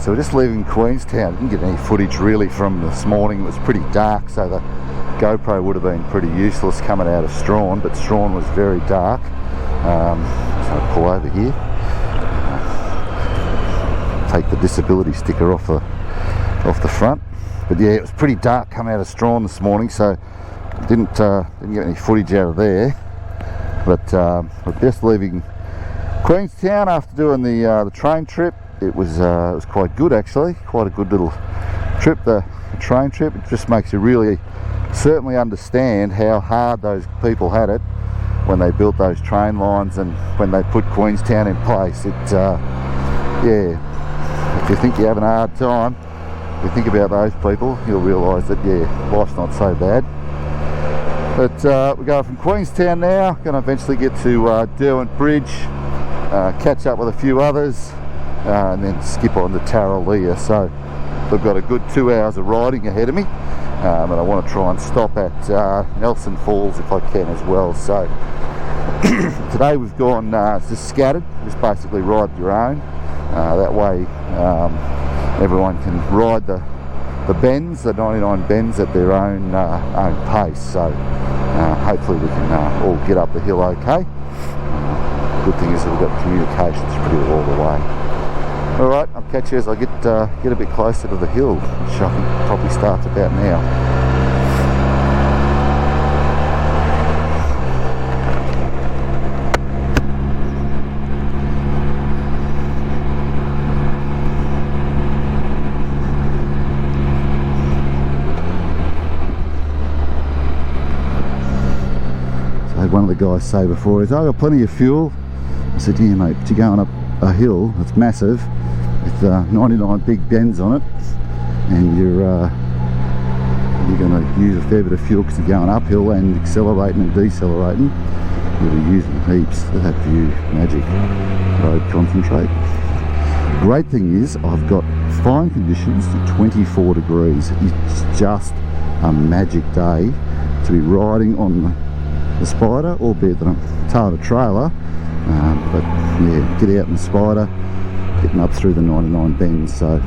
So we're just leaving Queenstown. Didn't get any footage really from this morning. It was pretty dark, so the GoPro would have been pretty useless coming out of Strawn, but Strawn was very dark. So I'll pull over here. Take the disability sticker off the front. But yeah, it was pretty dark coming out of Strawn this morning, so didn't get any footage out of there. But we're just leaving Queenstown after doing the train trip. It was quite good actually, quite a good little trip, the train trip. It just makes you really certainly understand how hard those people had it when they built those train lines and when they put Queenstown in place. Yeah, if you think you're having a hard time, if you think about those people, you'll realise that yeah, life's not so bad. But we're going from Queenstown now, going to eventually get to Derwent Bridge, catch up with a few others, and then skip on to Tarraleah. So we've got a good 2 hours of riding ahead of me, and I want to try and stop at Nelson Falls if I can as well. So today we've gone just scattered, just basically ride your own. That way everyone can ride the bends, the 99 bends at their own pace. So hopefully we can all get up the hill okay. Good thing is that we've got communications pretty well all the way. Alright, I'll catch you as I get a bit closer to the hill, which I think probably starts about now. So I had one of the guys say before, I've got plenty of fuel. I said, yeah mate, but you're going up a hill that's massive with 99 big bends on it, and you're going to use a fair bit of fuel because you're going uphill and accelerating and decelerating. You'll be using heaps of that view magic road concentrate. Great thing is I've got fine conditions to 24 degrees. It's just a magic day to be riding on the Spyder, albeit that I'm towed a trailer. But yeah, get out in the Spyder, getting up through the 99 bends, so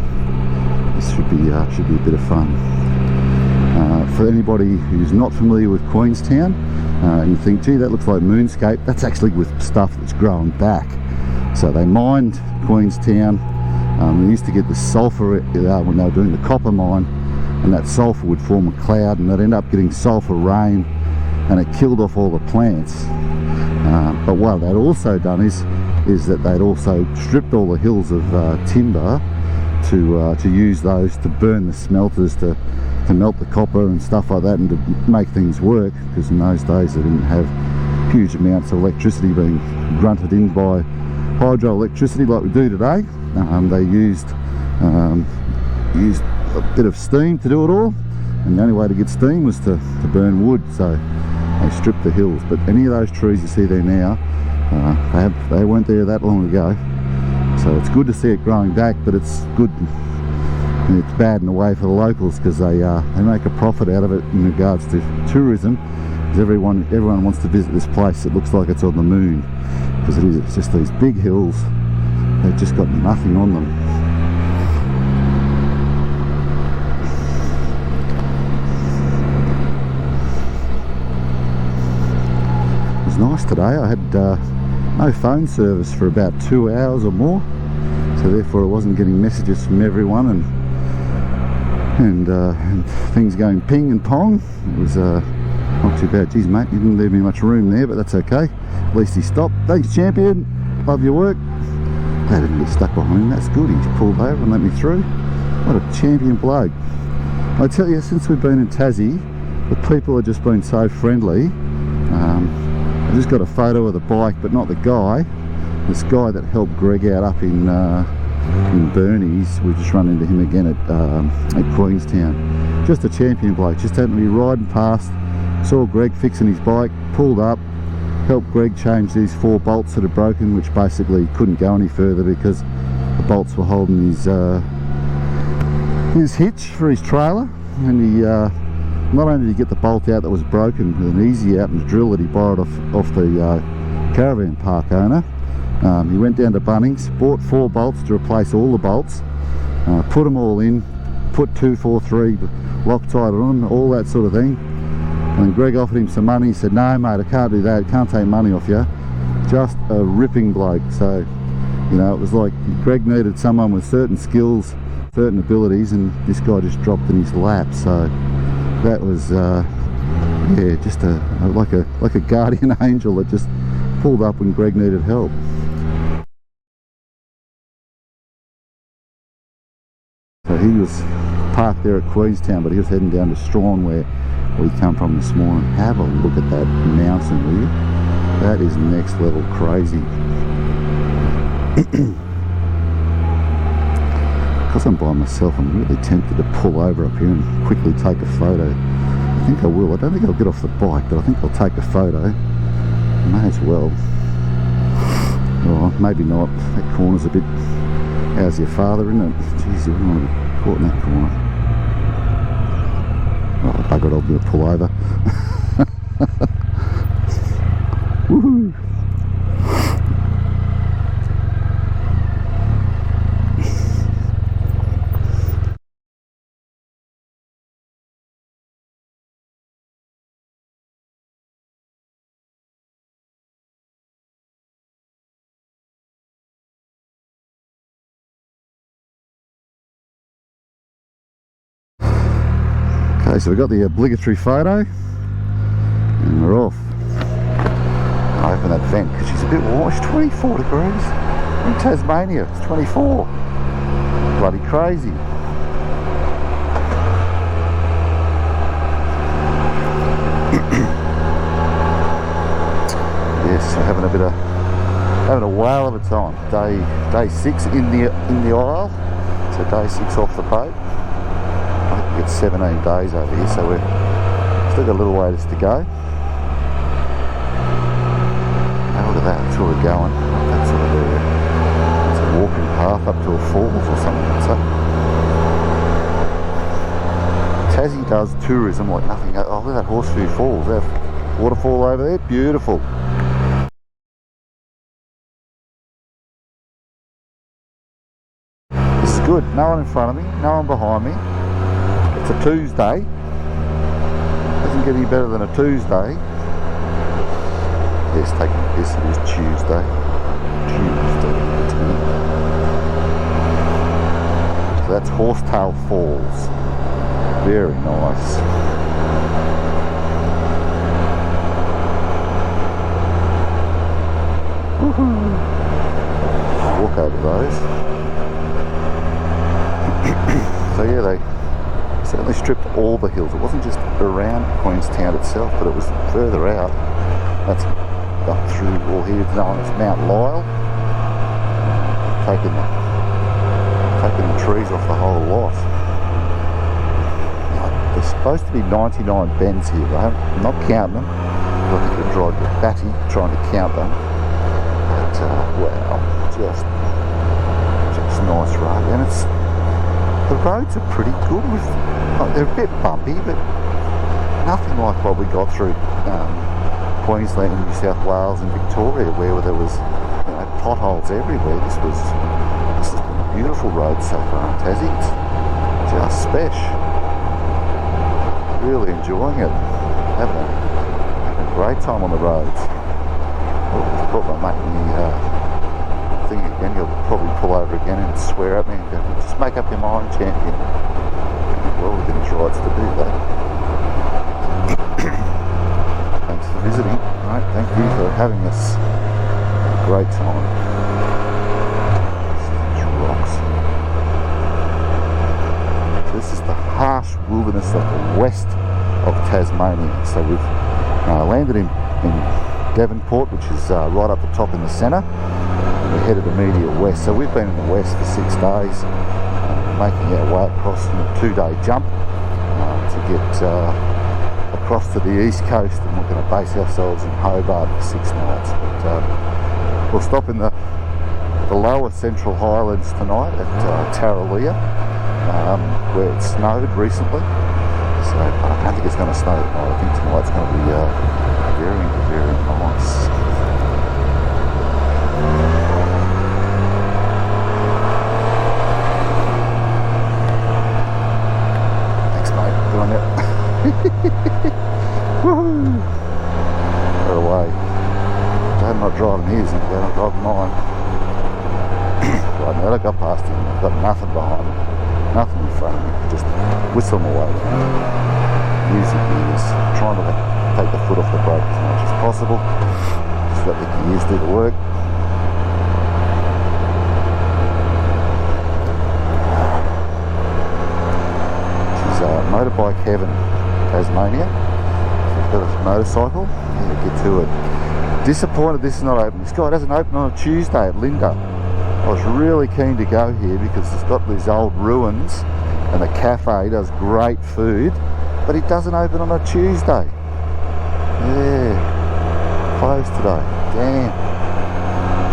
this should be a bit of fun. For anybody who's not familiar with Queenstown, and you think, gee, that looks like Moonscape, that's actually with stuff that's growing back. So they mined Queenstown. They used to get the sulphur when they were doing the copper mine, and that sulphur would form a cloud, and they'd end up getting sulphur rain, and it killed off all the plants. But what they'd also done is that they'd also stripped all the hills of timber to use those to burn the smelters to melt the copper and stuff like that, and to make things work, because in those days they didn't have huge amounts of electricity being grunted in by hydroelectricity like we do today. They used a bit of steam to do it all, and the only way to get steam was to burn wood. So they stripped the hills, but any of those trees you see there now, they weren't there that long ago. So it's good to see it growing back, but it's good and it's bad in a way for the locals, because they make a profit out of it in regards to tourism. Because everyone wants to visit this place. It looks like it's on the moon, because it's just these big hills. They've just got nothing on them. Nice today. I had no phone service for about 2 hours or more, so therefore I wasn't getting messages from everyone, and things going ping and pong. It was not too bad. Geez mate, you didn't leave me much room there, but that's okay. At least he stopped. Thanks champion, love your work. They didn't get stuck behind him, that's good. He pulled over and let me through. What a champion bloke. I tell you, since we've been in Tassie, the people have just been so friendly. I just got a photo of the bike, but not the guy. This guy that helped Greg out up in Burnies, we just run into him again at Queenstown. Just a champion bloke. Just happened to be riding past, saw Greg fixing his bike, pulled up, helped Greg change these 4 bolts that are broken, which basically couldn't go any further because the bolts were holding his hitch for his trailer. And he not only did he get the bolt out that was broken with an easy out and a drill that he borrowed off the caravan park owner, he went down to Bunnings, bought 4 bolts to replace all the bolts, put them all in, put 243 Loctite on them, all that sort of thing. And Greg offered him some money. He said, no mate, I can't do that, can't take money off you. Just a ripping bloke. So, you know, it was like Greg needed someone with certain skills, certain abilities, and this guy just dropped in his lap. So that was yeah, just like a guardian angel that just pulled up when Greg needed help. So he was parked there at Queenstown, but he was heading down to Strawn where we come from this morning. Have a look at that mountain, will you? That is next level crazy. Because I'm by myself, I'm really tempted to pull over up here and quickly take a photo. I think I will. I don't think I'll get off the bike, but I think I'll take a photo. May as well. Oh, maybe not. That corner's a bit... How's your father, isn't it? Jeez, you wouldn't want to be caught in that corner. Oh, bugger it, I'll do a pull over. Woohoo! Okay, so we've got the obligatory photo and we're off. I open that vent because she's a bit warm. It's 24 degrees in Tasmania. It's 24. Bloody crazy. Yes, we're having a whale of a time. Day 6 in the aisle. So day 6 off the boat. I think we get 17 days over here, so we've still got a little ways to go. Now look at that, that's where we're going. That's sort of it's a walking path up to a falls or something like that. Tassie does tourism like nothing else. Oh, look at that Horseshoe Falls, that waterfall over there, beautiful. This is good, no one in front of me, no one behind me. It's a Tuesday. Doesn't get any better than a Tuesday. Yes, this is Tuesday. So that's Horsetail Falls. Very nice. Woohoo! Walk over those. So yeah, they certainly stripped all the hills. It wasn't just around Queenstown itself, but it was further out. That's up through, well, here it's known as Mount Lyle. Taking the trees off the whole lot. Now, there's supposed to be 99 bends here, right? I'm not counting them. I think it'd drive you batty trying to count them. But wow, just nice road, and the roads are pretty good. They're a bit bumpy, but nothing like what we got through Queensland and New South Wales and Victoria, where there was potholes everywhere. This has been a beautiful road so far in Tassie. It's just special. Really enjoying it. Having a great time on the roads. Well, probably making me thing again. He'll probably pull over again and swear at me and go, just make up your mind, champion. Well, within his rights to do that. Thanks for visiting. Right, thank you for having us. A great time. These rocks. So this is the harsh wilderness of the west of Tasmania. So we've landed in Devonport, which is right up the top in the centre. We're headed immediate west. So we've been in the west for 6 days, making our way across in a 2-day jump to get across to the east coast, and we're going to base ourselves in Hobart for 6 nights. But we'll stop in the lower Central Highlands tonight at Tarraleah, where it snowed recently. So I don't think it's going to snow tonight. I think tonight's going to be very, very nice. Woohoo! They're away. I'm not driving his, I'm not driving mine. Right now, I got past him. I've got nothing behind me, nothing in front of me. Just whistle them away. Music ears, trying to take the foot off the brake as much as possible. Just let the gears do the work. She's motorbike heaven, Tasmania. So I've got a motorcycle. Yeah, get to it. Disappointed this is not open. This guy doesn't open on a Tuesday at Linda. I was really keen to go here because it's got these old ruins and the cafe does great food, but it doesn't open on a Tuesday. Yeah, closed today. Damn.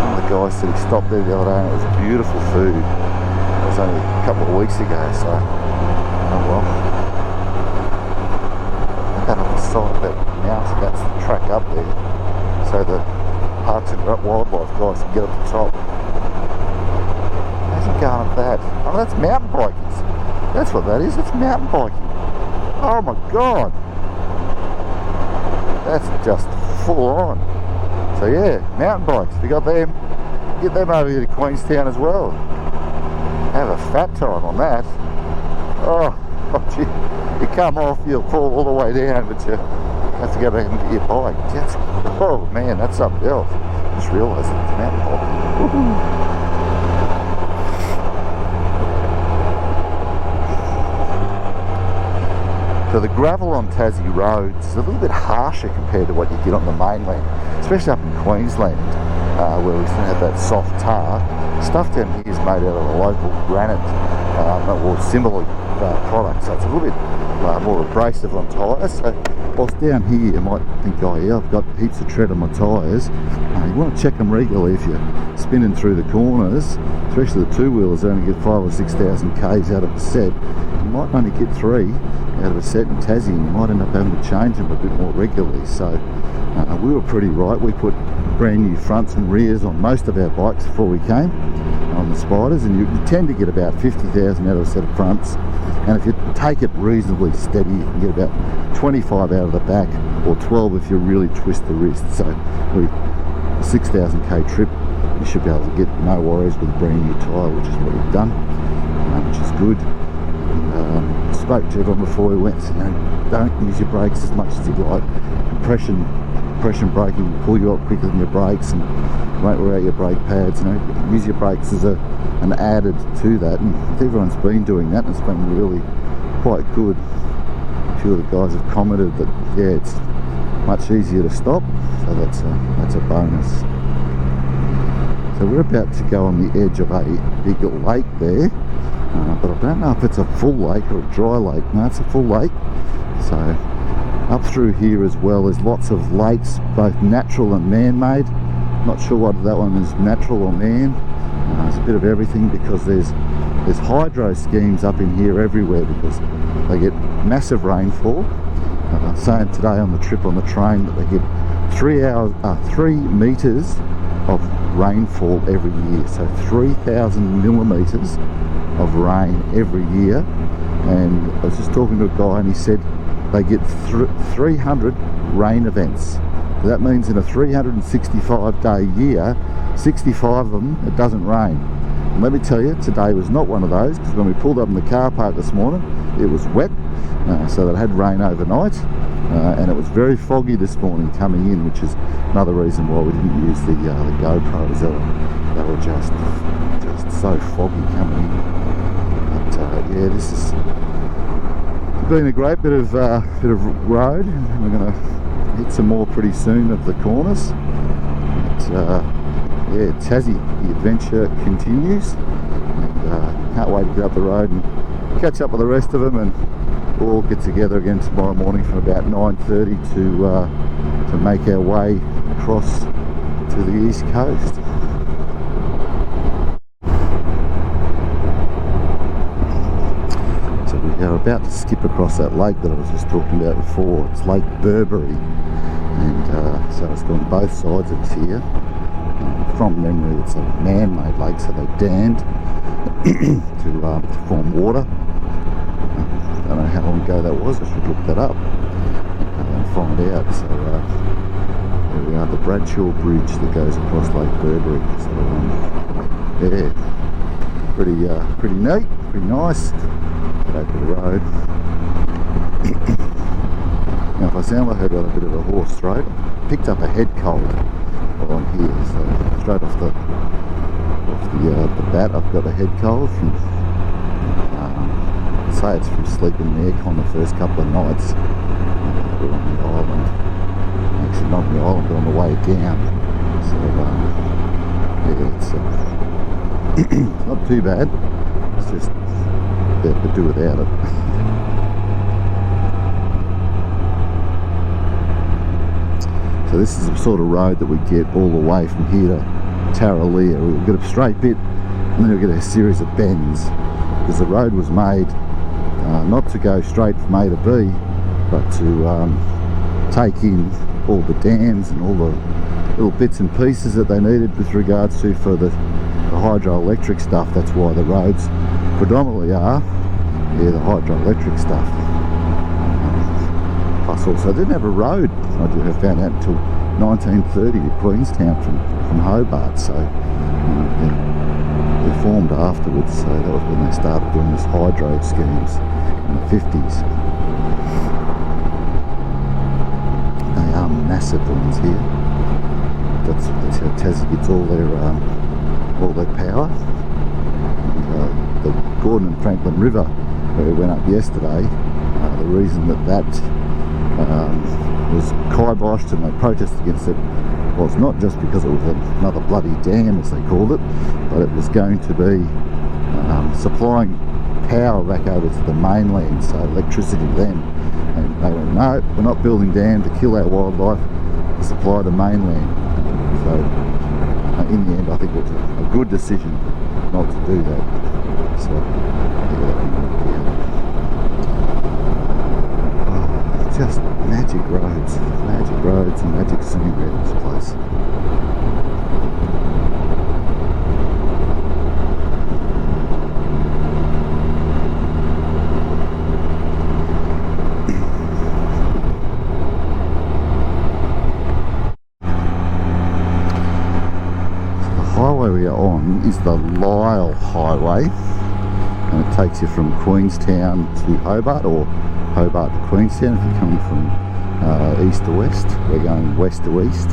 One of the guys said he stopped there the other day and it was beautiful food. It was only a couple of weeks ago, so oh well. I got on the side of that mountain, that's the track up there, so the Parks and Wildlife guys can get up the top. Imagine going up that. Oh, that's mountain bikers. That's what that is. It's mountain biking. Oh my god. That's just full on. So yeah, mountain bikes. We got them. Get them over here to Queenstown as well. Have a fat time on that. Oh gee. You come off, you'll fall all the way down, but you have to go back and get your bike. That's, oh man, that's something else. Just realised it's a mountain bike. Woohoo. So the gravel on Tassie roads is a little bit harsher compared to what you get on the mainland, especially up in Queensland, where we still have that soft tar. Stuff down here is made out of the local granite or similar products, so it's a little bit more abrasive on tyres. So whilst down here you might think, oh yeah, I've got heaps of tread on my tyres, you want to check them regularly if you're spinning through the corners, especially the two-wheelers only get 5,000 or 6,000 k's out of a set. You might only get 3 out of a set in Tassie, and you might end up having to change them a bit more regularly. So we were pretty right. We put brand new fronts and rears on most of our bikes before we came on the Spyders, and you tend to get about 50,000 out of a set of fronts, and if you take it reasonably steady you can get about 25 out of the back, or 12 if you really twist the wrist. So with a 6,000k trip you should be able to get no worries with a brand new tyre, which is what we've done, which is good. Spoke to everyone before we went, don't use your brakes as much as you'd like. Compression braking will pull you up quicker than your brakes and won't wear out your brake pads. Use your brakes as an added to that, and everyone's been doing that and it's been really quite good. A few of the guys have commented that yeah, it's much easier to stop, so that's a bonus. So we're about to go on the edge of a big lake there. But I don't know if it's a full lake or a dry lake. No, it's a full lake. So up through here as well, there's lots of lakes, both natural and man-made. Not sure whether that one is natural or man. There's a bit of everything because there's hydro schemes up in here everywhere because they get massive rainfall. I was saying today on the trip on the train that they get 3 metres of rainfall every year. So 3,000 millimetres of rain every year. And I was just talking to a guy and he said they get 300 rain events. So that means in a 365 day year, 65 of them it doesn't rain. And let me tell you, today was not one of those, because when we pulled up in the car park this morning it was wet, so it had rain overnight, and it was very foggy this morning coming in, which is another reason why we didn't use the GoPros. They were just so foggy coming in. But yeah, this has been a great bit of road. We're going to hit some more pretty soon of the corners. But, yeah, Tassie, the adventure continues, and can't wait to get up the road and catch up with the rest of them, and we'll all get together again tomorrow morning from about 9:30 to make our way across to the east coast. So we are about to skip across that lake that I was just talking about before. It's Lake Burberry, and so it's on both sides of us here. From memory, it's a man-made lake, so they dammed to form water. don't know how long ago that was. I should look that up and find out. So there we are, the Bradshaw Bridge that goes across Lake Burberry. So yeah, pretty neat, pretty nice. Go to the road. Now if I sound like I've got a bit of a hoarse throat, I picked up a head cold while I'm here, so straight off the bat I've got a head cold from, say it's from sleeping in the aircon the first couple of nights. We're on the island, actually not on the island but on the way down, so yeah, it's not too bad, it's just better to do without it. So this is the sort of road that we get all the way from here to Tarraleah. We'll get a straight bit and then we'll get a series of bends, because the road was made not to go straight from A to B, but to take in all the dams and all the little bits and pieces that they needed with regards to for the hydroelectric stuff. That's why the roads predominantly are, yeah, the hydroelectric stuff. Plus also they didn't have a road, I found out, until 1930 to Queenstown from Hobart, so they formed afterwards, so that was when they started doing this hydro schemes in the 50s. They are massive ones here. That's how Tassie gets all their power. And, the Gordon and Franklin River, where we went up yesterday, the reason that was kiboshed and they protested against it was not just because it was another bloody dam, as they called it, but it was going to be supplying power back over to the mainland, so electricity to them. And they went, no, we're not building dam to kill our wildlife, to supply the mainland. So in the end I think it was a good decision not to do that. So just magic roads and magic scenery in this place. So the highway we are on is the Lyle Highway, and it takes you from Queenstown to Hobart, or Hobart to Queenstown if you're coming from east to west. We're going west to east.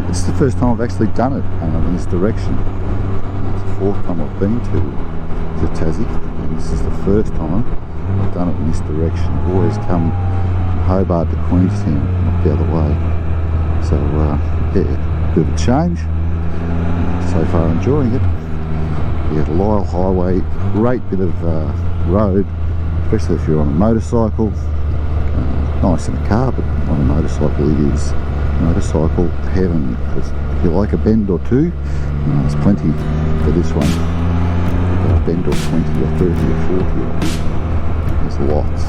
This is the first time I've actually done it in this direction. It's the fourth time I've been to Tassie, and this is the first time I've done it in this direction. I've always come from Hobart to Queenstown, not the other way. So yeah, bit of a change. So far enjoying it. Yeah, the Lyle Highway, great bit of road, especially if you're on a motorcycle. Nice in a car, but on a motorcycle it is motorcycle heaven. If you like a bend or two, there's plenty for this one. A bend or 20 or 30 or 40, there's lots.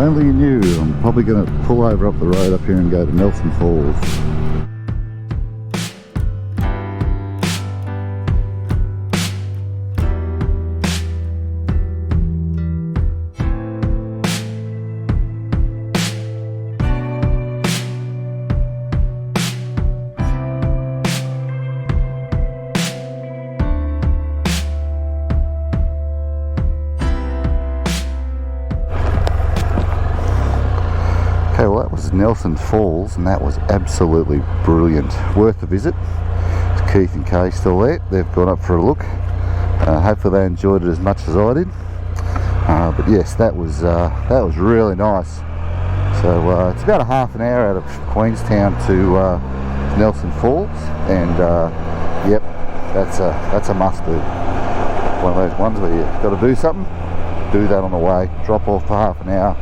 only you knew, I'm probably going to pull over up the road up here and go to Nelson Falls. Okay, well that was Nelson Falls and that was absolutely brilliant. Worth a visit. Keith and Kay still there. They've gone up for a look. Hopefully they enjoyed it as much as I did. But yes, that was really nice. So it's about a half an hour out of Queenstown to Nelson Falls, and yep, that's a must do. One of those ones where you've got to do something, do that on the way. Drop off for half an hour.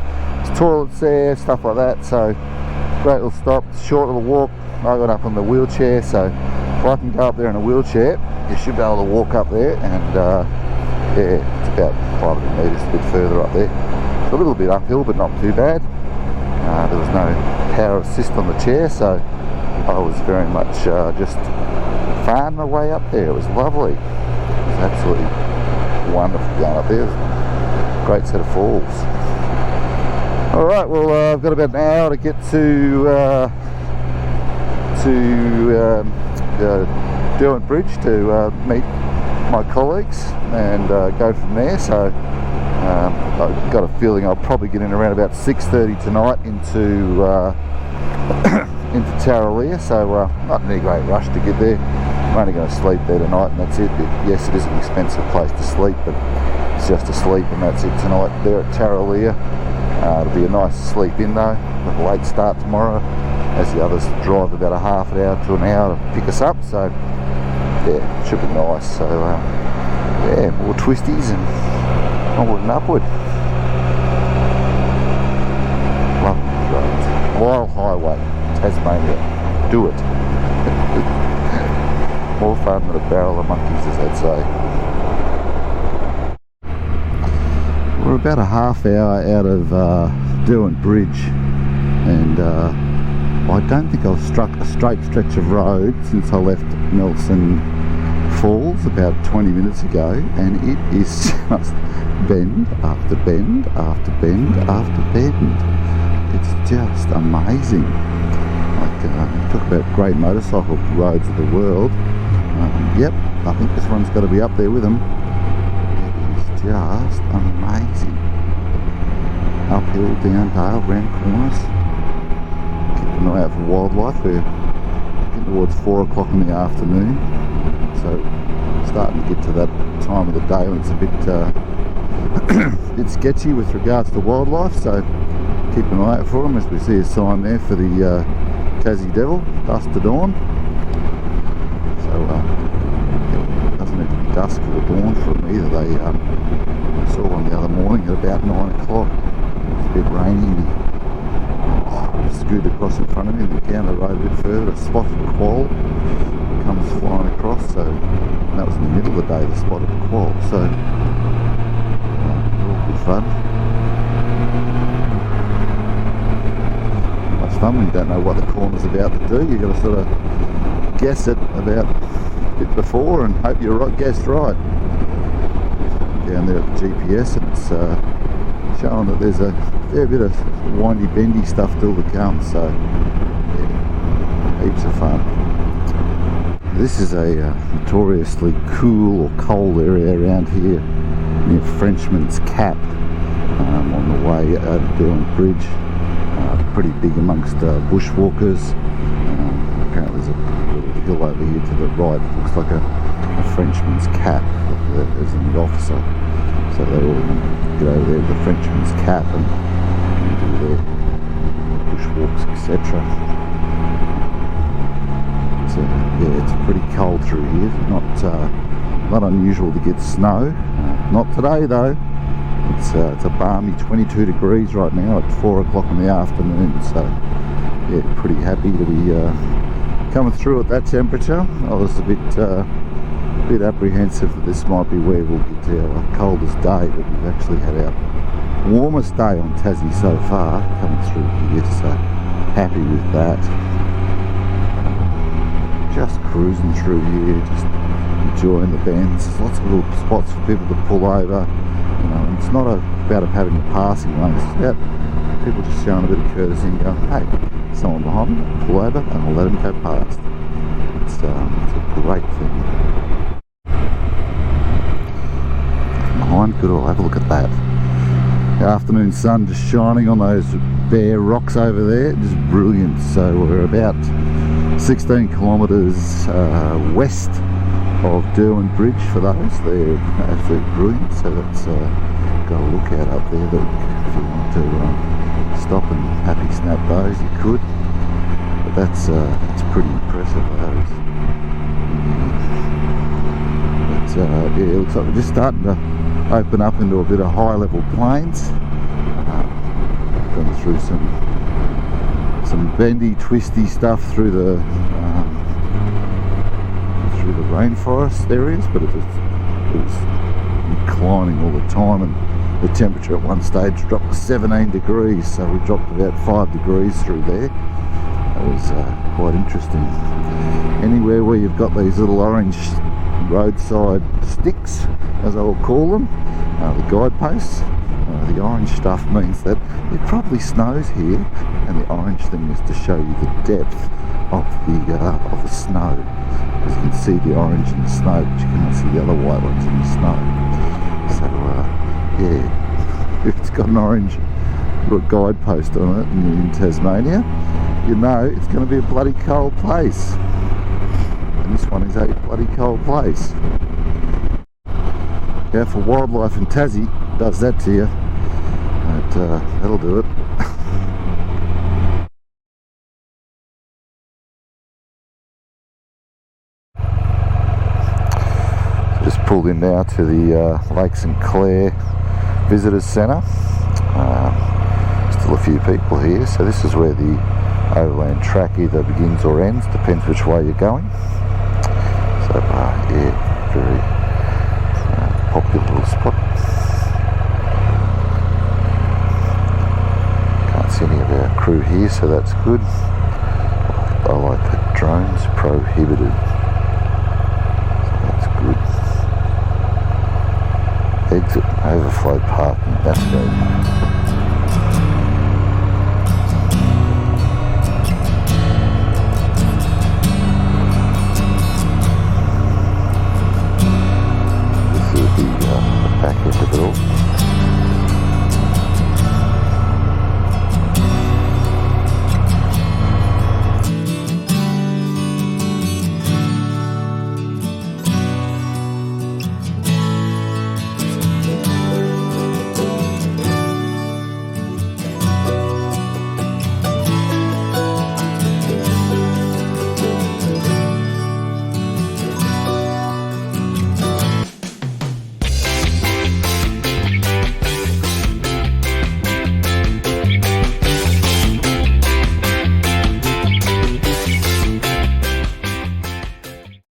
There's toilets there, stuff like that. So great little stop, short little walk. I got up on the wheelchair, so if I can go up there in a wheelchair, you should be able to walk up there, and yeah, it's about 500 metres, a bit further up there. It's a little bit uphill, but not too bad. There was no power assist on the chair, so I was very much just farming my way up there. It was lovely. It was absolutely wonderful going up there. It was a great set of falls. Alright, well I've got about an hour to get to Derwent Bridge to meet my colleagues and go from there. So I've got a feeling I'll probably get in around about 6:30 tonight into into Tarraleah, so not in any great rush to get there. I'm only going to sleep there tonight and that's it. Yes, it is an expensive place to sleep, but it's just to sleep and that's it tonight there at Tarraleah. It'll be a nice sleep in though, with a late start tomorrow, as the others drive about a half an hour to an hour to pick us up, so yeah, it should be nice. So yeah, more twisties and onward and upward. Lovely roads. Lyle Highway, Tasmania, do it. More fun than a barrel of monkeys, as they'd say. We're about a half hour out of Derwent Bridge, and I don't think I've struck a straight stretch of road since I left Nelson Falls about 20 minutes ago, and it is just bend after bend after bend after bend. It's just amazing. Like talk about great motorcycle roads of the world. Yep, I think this one's got to be up there with them. Just amazing. Uphill, down dale, round corners. Keep an eye out for wildlife. We're getting towards 4 o'clock in the afternoon, so starting to get to that time of the day when it's a bit sketchy with regards to wildlife, so keep an eye out for them, as we see a sign there for the Tassie Devil, dusk to dawn. So it doesn't have to be dusk or dawn for them either. They I saw one the other morning at about 9 o'clock. It's a bit rainy. Scooted across in front of me, and down the road a bit further, a spotted quoll comes flying across. So that was in the middle of the day, the spotted quoll. So all good fun. Much fun when you don't know what the corner's about to do. You've got to sort of guess it about a bit before and hope you're right, guessed right. Down there at the GPS, and it's showing that there's a fair bit of windy bendy stuff still to come, so yeah, heaps of fun. This is a notoriously cool or cold area around here near Frenchman's Cap, on the way over Derwent Bridge. Pretty big amongst bushwalkers. Apparently there's a little hill over here to the right that looks like a Frenchman's Cap. There's an officer, so they all get over there to the Frenchman's Cap and do their bushwalks, etc. So yeah, it's pretty cold through here. Not unusual to get snow. Not today though. It's a balmy 22 degrees right now at 4 o'clock in the afternoon. So yeah, pretty happy to be coming through at that temperature. I was a bit apprehensive that this might be where we'll get to our coldest day, but we've actually had our Warmest day on Tassie so far, coming through here, so happy with that. Just cruising through here, just enjoying the bends. There's lots of little spots for people to pull over. You know, and it's not about having a passing lane, it's about people just showing a bit of courtesy and going, hey, someone behind me, pull over and I'll let them go past. It's a great thing. Behind, good, I'll have a look at that. The afternoon sun just shining on those bare rocks over there, just brilliant. So we're about 16 kilometres west of Derwent Bridge for those. They're absolutely brilliant, so that's got a lookout up there that if you want to stop and happy snap those, you could. But that's pretty impressive, those. But yeah, it looks like we're just starting to open up into a bit of high level plains. Going through some bendy, twisty stuff through the rainforest areas, but it was inclining all the time, and the temperature at one stage dropped to 17 degrees, so we dropped about 5 degrees through there. That was quite interesting. Anywhere where you've got these little orange roadside sticks, as I will call them, the guideposts, the orange stuff means that it probably snows here, and the orange thing is to show you the depth of the snow, because you can see the orange in the snow, but you cannot see the other white ones in the snow. So yeah, if it's got an orange little guidepost on it and you're in Tasmania, you know it's going to be a bloody cold place. And this one is a bloody cold place. Yeah, for wildlife in Tassie, it does that to you. But that'll do it. Just pulled in now to the Lake St Clair Visitors Centre. Still a few people here, so this is where the overland track either begins or ends, depends which way you're going. So yeah, very popular little spot. Can't see any of our crew here, so that's good. I like that drones prohibited. Exit overflow parking, that's good.